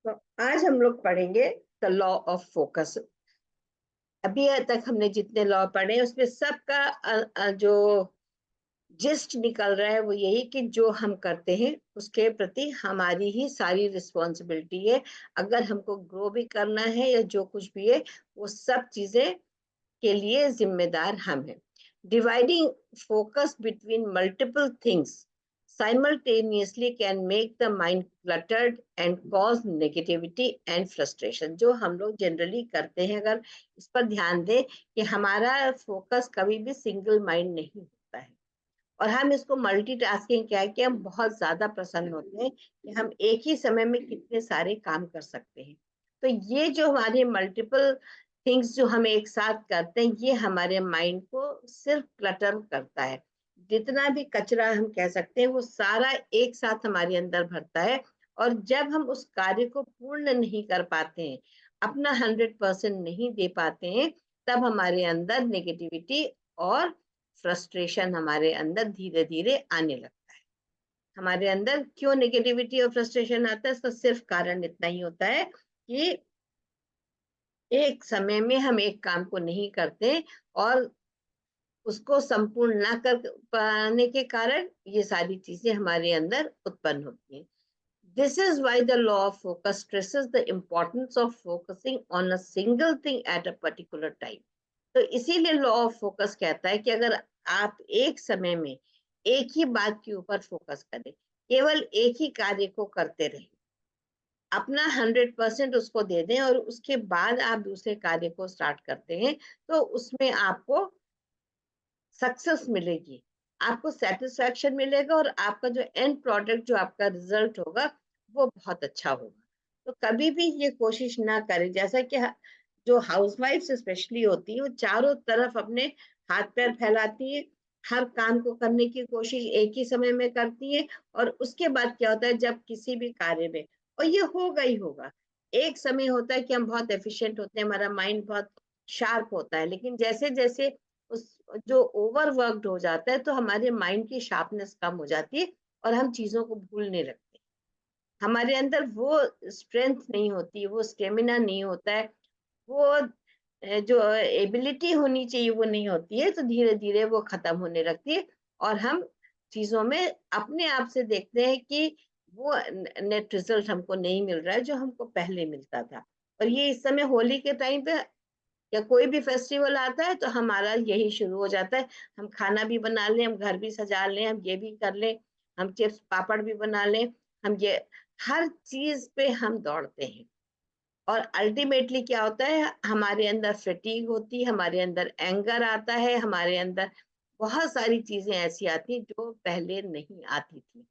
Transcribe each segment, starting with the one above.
तो आज हम लोग पढ़ेंगे द लॉ ऑफ फोकस। अभी तक हमने जितने लॉ पढ़े उसमें सबका जो जिस्ट निकल रहा है वो यही कि जो हम करते हैं उसके प्रति हमारी ही सारी रिस्पॉन्सिबिलिटी है। अगर हमको ग्रो भी करना है या जो कुछ भी है, वो सब चीजें के लिए जिम्मेदार हम हैं। Dividing focus between multiple things simultaneously can make the mind cluttered and cause negativity and frustration। जो हम लोग जनरली करते हैं, अगर इस पर ध्यान दें कि हमारा फोकस कभी भी सिंगल माइंड नहीं होता है, और हम इसको मल्टीटास्किंग क्या है कि हम बहुत ज्यादा प्रसन्न होते हैं कि हम एक ही समय में कितने सारे काम कर सकते हैं। तो ये जो हमारे मल्टीपल थिंग्स जो हम एक साथ करते हैं, ये हमारे माइंड को सिर्फ क्लटर करता है। जितना भी कचरा हम कह सकते हैं वो सारा एक साथ हमारे अंदर भरता है, और जब हम उस कार्य को पूर्ण नहीं कर पाते हैं, अपना 100% नहीं दे पाते हैं, तब हमारे अंदर नेगेटिविटी और फ्रस्ट्रेशन हमारे अंदर धीरे धीरे आने लगता है। हमारे अंदर क्यों नेगेटिविटी और फ्रस्ट्रेशन आता है, इसका सिर्फ कारण इतना ही होता है कि एक समय में हम एक काम को नहीं करते, और उसको संपूर्ण ना कर पाने के कारण ये सारी चीजें हमारे अंदर उत्पन्न होती हैं। This is why the law of focus stresses the importance of focusing on a single thing at a particular time। तो इसीलिए लॉ ऑफ फोकस कहता है कि अगर आप एक समय में एक ही बात के ऊपर फोकस करें, केवल एक ही कार्य को करते रहें, अपना 100% उसको दे दें, और उसके बाद आप दूसरे कार्य को स्टार्ट करते हैं, तो उसमें आपको सक्सेस मिलेगी, आपको सेटिस्फैक्शन मिलेगा, और आपका जो एंड प्रोडक्ट, जो आपका रिजल्ट होगा, वो बहुत अच्छा होगा। तो कभी भी ये कोशिश ना करें, जैसा कि जो हाउसवाइफ्स स्पेशली होती है, वो चारों तरफ अपने हाथ पैर फैलाती है, हर काम को करने की कोशिश एक ही समय में करती है, और उसके बाद क्या होता है, जब किसी भी कार्य में, और ये होगा ही होगा, एक समय होता है कि हम बहुत एफिशिएंट होते हैं, हमारा माइंड बहुत शार्प होता है, लेकिन जैसे जैसे उस जो ओवरवर्कड हो जाता है, तो हमारे माइंड की शार्पनेस कम हो जाती है, और हम चीजों को भूलने लगते हैं। हमारे अंदर वो स्ट्रेंथ नहीं होती, वो स्टेमिना नहीं होता है, वो जो एबिलिटी होनी चाहिए वो नहीं होती है, तो धीरे धीरे वो खत्म होने लगती है, और हम चीजों में अपने आप से देखते हैं कि वो नेट रिजल्ट हमको नहीं मिल रहा है जो हमको पहले मिलता था। और ये इस समय होली के टाइम पे या कोई भी फेस्टिवल आता है, तो हमारा यही शुरू हो जाता है, हम खाना भी बना लें, हम घर भी सजा लें, हम ये भी कर लें, हम चिप्स पापड़ भी बना लें, हम ये हर चीज पे हम दौड़ते हैं। और अल्टीमेटली क्या होता है, हमारे अंदर फटीग होती है, हमारे अंदर एंगर आता है, हमारे अंदर बहुत सारी चीजें ऐसी आती हैं जो पहले नहीं आती थी।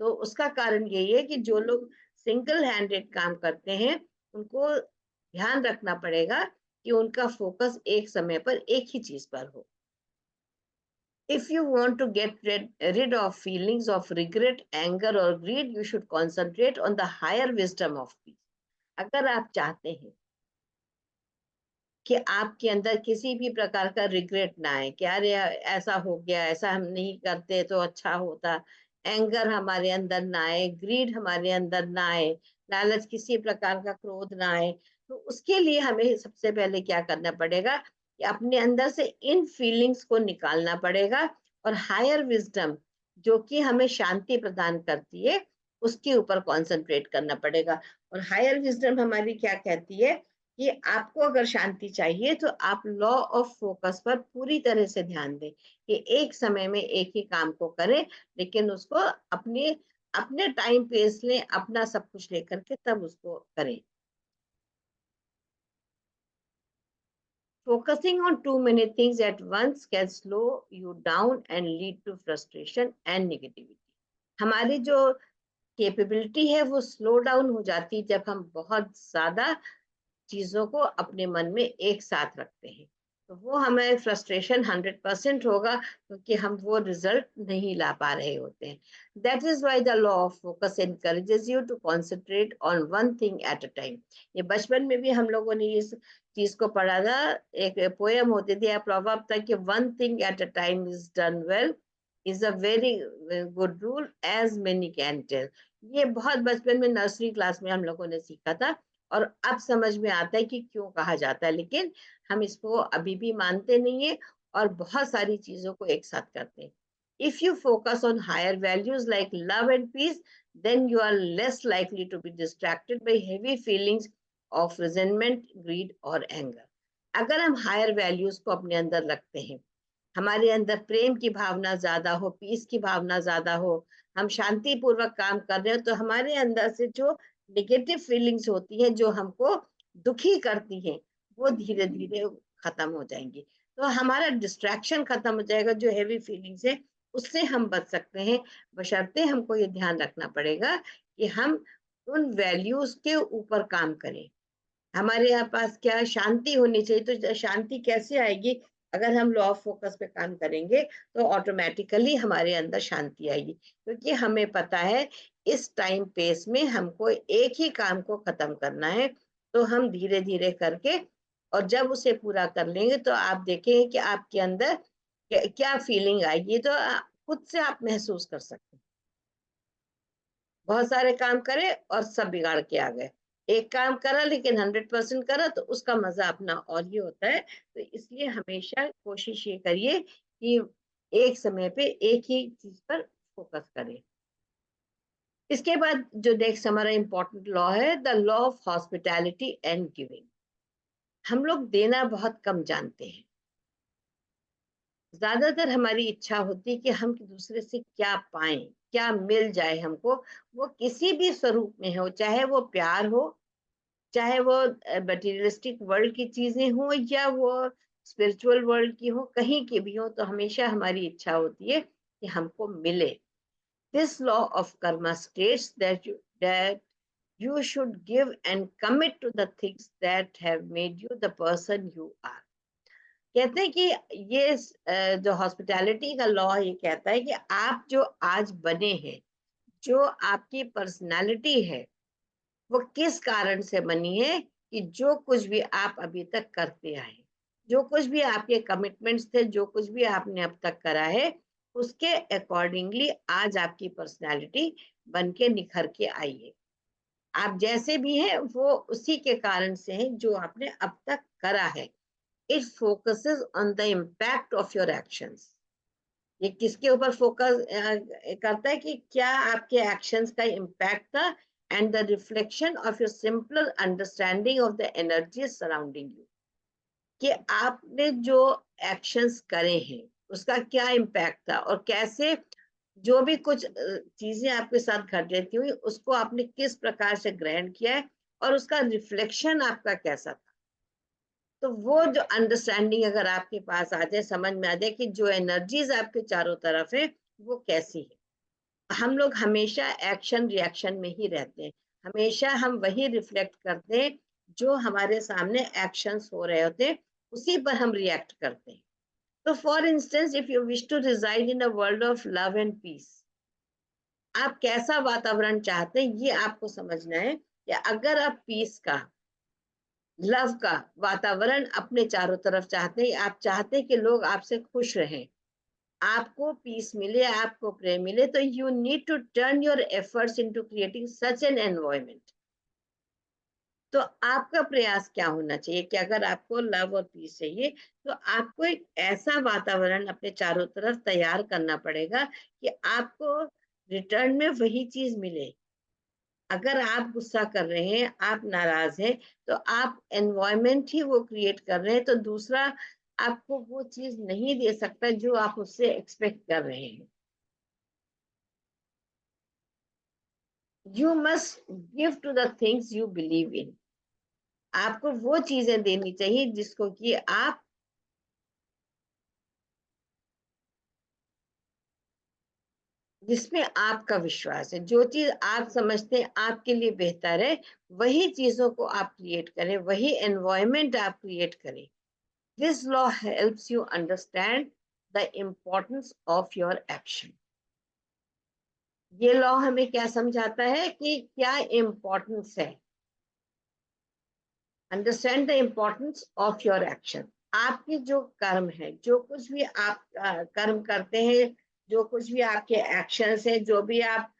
तो उसका कारण यही है कि जो लोग सिंगल हैंडेड काम करते हैं, उनको ध्यान रखना पड़ेगा कि उनका फोकस एक समय पर एक ही चीज पर हो। If you want to get rid of feelings of regret, anger or greed, you should concentrate on the higher wisdom of peace। अगर आप चाहते हैं कि आपके अंदर किसी भी प्रकार का रिग्रेट ना आए कि अरे ऐसा हो गया, ऐसा हम नहीं करते तो अच्छा होता, एंगर हमारे अंदर ना आए, ग्रीड हमारे अंदर ना आए, लालच, किसी प्रकार का क्रोध ना आए, तो उसके लिए हमें सबसे पहले क्या करना पड़ेगा कि अपने अंदर से इन फीलिंग्स को निकालना पड़ेगा, और हायर विजडम जो कि हमें शांति प्रदान करती है, उसके ऊपर कंसंट्रेट करना पड़ेगा। और हायर विजडम हमारी क्या कहती है कि आपको अगर शांति चाहिए, तो आप लॉ ऑफ फोकस पर पूरी तरह से ध्यान दें कि एक समय में एक ही काम को करें, लेकिन उसको अपने अपने टाइम पेस लें, अपना सब कुछ लेकर के तब उसको करें। Focusing on too many things at once can slow you down and lead to frustration and negativity। हमारी जो कैपेबिलिटी है वो स्लो डाउन हो जाती है जब हम बहुत ज्यादा चीजों को अपने मन में एक साथ रखते हैं, तो वो हमें फ्रस्ट्रेशन 100% होगा, क्योंकि हम वो रिजल्ट नहीं ला पा रहे होते हैं। That is why the law of focus encourages you to concentrate on one thing at a time. ये बचपन में भी हम लोगों ने इस चीज को पढ़ा था, एक पोएम होती थी या प्रोवर्ब था कि one thing at a time is done well is a very good rule as many can tell। ये बहुत बचपन में नर्सरी क्लास में हम लोगों ने सीखा था और अब समझ में आता है कि क्यों कहा जाता है, लेकिन हम इसको अभी भी मानते नहीं है और बहुत सारी चीजों को एक साथ करते हैं। If you focus on higher values like love and peace, then you are less likely to be distracted by heavy feelings of resentment, greed or anger. अगर हम हायर वैल्यूज को अपने अंदर रखते हैं, हमारे अंदर प्रेम की भावना ज्यादा हो, पीस की भावना ज्यादा हो, हम शांति पूर्वक काम कर रहे हो, तो हमारे अंदर से जो नेगेटिव फीलिंग्स होती हैं जो हमको दुखी करती हैं, वो धीरे धीरे खत्म हो जाएंगी। तो हमारा डिस्ट्रैक्शन खत्म हो जाएगा, जो हैवी फीलिंग्स है उससे हम बच सकते हैं। बशर्ते हमको ये ध्यान रखना पड़ेगा कि हम उन वैल्यूज के ऊपर काम करें। हमारे यहाँ पास क्या शांति होनी चाहिए, तो शांति कैसे आएगी? अगर हम लॉ ऑफ फोकस पे काम करेंगे तो ऑटोमेटिकली हमारे अंदर शांति आएगी, क्योंकि हमें पता है इस टाइम पेस में हमको एक ही काम को खत्म करना है। तो हम धीरे धीरे करके और जब उसे पूरा कर लेंगे तो आप देखेंगे कि आपके अंदर क्या फीलिंग आएगी, तो खुद से आप महसूस कर सकते हैं। बहुत सारे काम करे और सब बिगाड़ के आ गए, एक काम करा लेकिन 100% करा तो उसका मजा अपना और ही होता है। तो इसलिए हमेशा कोशिश ये करिए कि एक समय पे एक ही चीज पर फोकस करें। इसके बाद जो नेक्स्ट हमारा इम्पोर्टेंट लॉ है, the law of hospitality and giving. हम लोग देना बहुत कम जानते हैं। ज्यादातर हमारी इच्छा होती है कि हम दूसरे से क्या पाएं, क्या मिल जाए हमको। वो किसी भी स्वरूप में हो, चाहे वो प्यार हो, चाहे वो मटेरियलिस्टिक वर्ल्ड की चीजें हो या वो स्पिरिचुअल वर्ल्ड की हो, कहीं की भी हो, तो हमेशा हमारी इच्छा होती है कि हमको मिले। This law of Karma states that you should give and commit to the things that have made you the person you are. कहते हैं कि ये जो हॉस्पिटैलिटी का लॉ ये कहता है कि आप जो आज बने हैं, जो आपकी पर्सनालिटी है, वो किस कारण से बनी है? कि जो कुछ भी आप अभी तक करते आए, जो कुछ भी आपके कमिटमेंट्स थे, जो कुछ भी आपने अब तक करा है, उसके अकॉर्डिंगली आज आपकी पर्सनालिटी बन के निखर के आई है। आप जैसे भी हैं वो उसी के कारण से हैं जो आपने अब तक करा है। It focuses on the impact of your actions. ये किसके ऊपर फोकस करता है? कि क्या आपके एक्शंस का इम्पैक्ट था, and the reflection of your simpler understanding of the energy surrounding you. कि आपने जो एक्शंस करे हैं उसका क्या इम्पैक्ट था, और कैसे जो भी कुछ चीजें आपके साथ घट रहती हुई उसको आपने किस प्रकार से ग्रहण किया है, और उसका रिफ्लेक्शन आपका कैसा था। तो वो जो अंडरस्टैंडिंग अगर आपके पास आ जाए, समझ में आ जाए कि जो एनर्जीज आपके चारों तरफ है वो कैसी है। हम लोग हमेशा एक्शन रिएक्शन में ही रहते हैं, हमेशा हम वही रिफ्लेक्ट करते हैं जो हमारे सामने एक्शंस हो रहे होते हैं, उसी पर हम रिएक्ट करते हैं। तो for instance, if you wish to reside in a world of love and peace, आप कैसा वातावरण चाहते हैं ये आपको समझना है। कि अगर आप पीस का, लव का वातावरण अपने चारों तरफ चाहते हैं, आप चाहते हैं कि लोग आपसे खुश रहें, आपको पीस मिले, आपको प्रेम मिले, तो you need to turn your efforts into creating such an environment. तो आपका प्रयास क्या होना चाहिए कि अगर आपको लव और पीस चाहिए, तो आपको एक ऐसा वातावरण अपने चारों तरफ तैयार करना पड़ेगा कि आपको रिटर्न में वही चीज मिले। अगर आप गुस्सा कर रहे हैं, आप नाराज हैं, तो आप एनवायरनमेंट ही वो क्रिएट कर रहे हैं, तो दूसरा आपको वो चीज नहीं दे सकता जो आप उससे एक्सपेक्ट कर रहे हैं। You must give to the things you believe in. आपको वो चीजें देनी चाहिए जिसको कि आप, जिसमें आपका विश्वास है, जो चीज आप समझते हैं आपके लिए बेहतर है, वही चीजों को आप क्रिएट करें, वही एनवायरनमेंट आप क्रिएट करें। This law helps you understand the importance of your action. ये लॉ हमें क्या समझाता है कि क्या इम्पोर्टेंस है। Understand the importance of your action. आपके जो कर्म है, जो कुछ भी आप कर्म करते हैं, जो कुछ भी आपके एक्शंस हैं, जो भी आप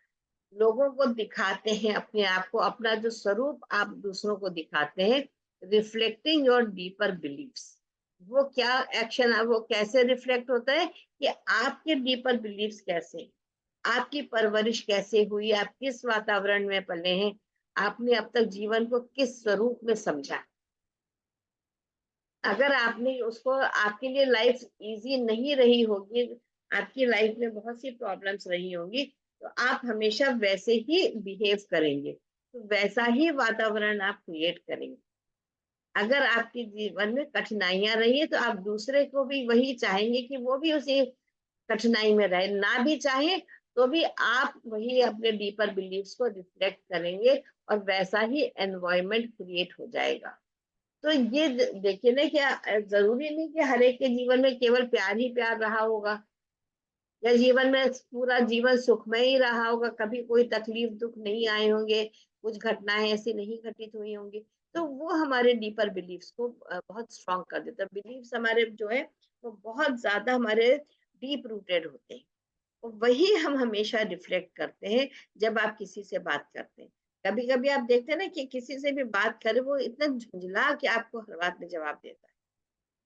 लोगों को दिखाते हैं अपने आप को, अपना जो स्वरूप आप दूसरों को दिखाते हैं, रिफ्लेक्टिंग योर डीपर बिलीव्स। वो क्या एक्शन है, वो कैसे रिफ्लेक्ट होता है कि आपके डीपर बिलीव्स कैसे, आपकी परवरिश कैसे हुई, आप किस वातावरण में पले हैं, आपने अब तक जीवन को किस स्वरूप में समझा। अगर आपने उसको, आपके लिए लाइफ इजी नहीं रही होगी, आपकी लाइफ में बहुत सी प्रॉब्लम्स रही होंगी, तो आप हमेशा वैसे ही बिहेव करेंगे, तो वैसा ही वातावरण आप क्रिएट करेंगे। अगर आपके जीवन में कठिनाइयां रही है तो आप दूसरे को भी वही चाहेंगे कि वो भी उसी कठिनाई में रहे, ना भी चाहे तो भी आप वही अपने डीपर बिलीव्स को रिफ्लेक्ट करेंगे, और वैसा ही एनवायरनमेंट क्रिएट हो जाएगा। तो ये देखिए ना, क्या जरूरी नहीं कि हर एक के जीवन में केवल प्यार ही प्यार रहा होगा, या जीवन में पूरा जीवन सुखमय ही रहा होगा, कभी कोई तकलीफ दुख नहीं आए होंगे, कुछ घटनाएं ऐसी नहीं घटित हुई होंगी। तो वो हमारे डीपर बिलीव्स को बहुत स्ट्रांग कर देता है। बिलीव्स हमारे जो है वो बहुत ज्यादा हमारे डीप रूटेड होते हैं, और वही हम हमेशा रिफ्लेक्ट करते हैं जब आप किसी से बात करते हैं। कभी कभी आप देखते हैं ना कि किसी से भी बात करें, वो इतना झुंझला के आपको हर बात में जवाब देता है,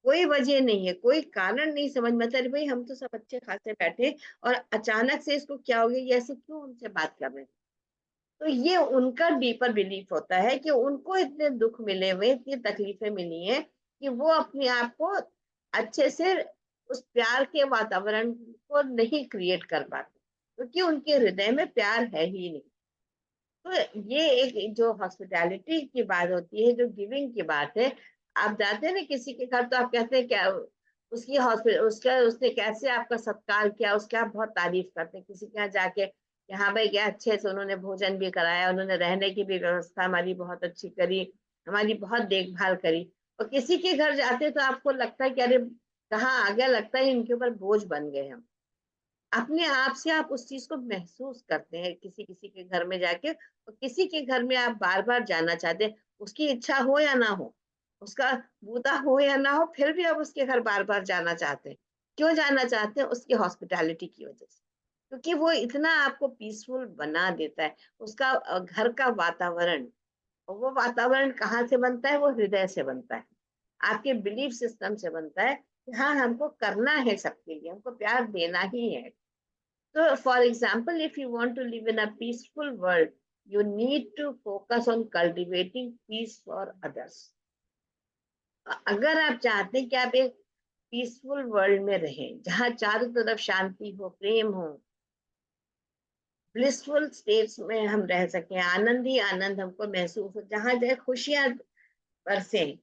कोई वजह नहीं है, कोई कारण नहीं समझ में आता। अरे भाई, हम तो सब अच्छे खासे बैठे, और अचानक से इसको क्या हो गया, ये ऐसे क्यों हमसे बात कर रहे हैं। तो ये उनका डीपर बिलीफ होता है कि उनको इतने दुख मिले हुए, इतनी तकलीफें मिली हैं, कि वो अपने आप को अच्छे से उस प्यार के वातावरण को नहीं क्रिएट कर पाते, क्योंकि उनके हृदय में प्यार है ही नहीं। तो ये एक जो हॉस्पिटैलिटी की बात होती है, जो गिविंग की बात है। आप जाते हैं ना किसी के घर, तो आप कहते हैं क्या, उसकी हॉस्पिटल, उसका उसने कैसे आपका सत्कार किया, उसकी आप बहुत तारीफ करते हैं किसी के यहाँ जाके, कि हाँ भाई, क्या अच्छे से उन्होंने भोजन भी कराया, उन्होंने रहने की भी व्यवस्था हमारी बहुत अच्छी करी, हमारी बहुत देखभाल करी। और किसी के घर जाते तो आपको लगता है कि अरे, कहाँ आ गया, लगता है इनके ऊपर बोझ बन गए हम। अपने आप से आप उस चीज को महसूस करते हैं किसी किसी के घर में जाके, और किसी के घर में आप बार बार जाना चाहते हैं, उसकी इच्छा हो या ना हो, उसका बूता हो या ना हो, फिर भी आप उसके घर बार बार जाना चाहते हैं। क्यों जाना चाहते हैं? उसकी हॉस्पिटैलिटी की वजह से, क्योंकि वो इतना आपको पीसफुल बना देता है। उसका घर का वातावरण, और वो वातावरण कहाँ से बनता है? वो हृदय से बनता है, आपके बिलीफ सिस्टम से बनता है कि हाँ, हमको करना है, सबके लिए हमको प्यार देना ही है। So, for example, if you want to live in a peaceful world, you need to focus on cultivating peace for others. अगर आप चाहते हैं कि आप एक पीसफुल वर्ल्ड में रहें, जहाँ चारों तरफ शांति हो, प्रेम हो, ब्लिसफुल स्टेट्स में हम रह सकें, आनंद ही आनंद हमको महसूस हो, जहाँ जाए खुशियां बरसे,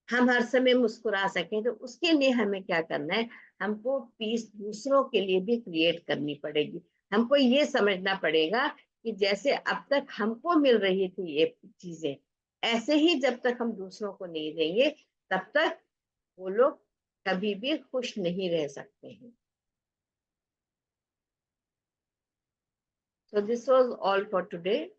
हम हर समय मुस्कुरा सकें, तो उसके लिए हमें क्या करना है? हमको पीस दूसरों के लिए भी क्रिएट करनी पड़ेगी। हमको ये समझना पड़ेगा कि जैसे अब तक हमको मिल रही थी ये चीजें, ऐसे ही जब तक हम दूसरों को नहीं देंगे, तब तक वो लोग कभी भी खुश नहीं रह सकते हैं। So this was all for today.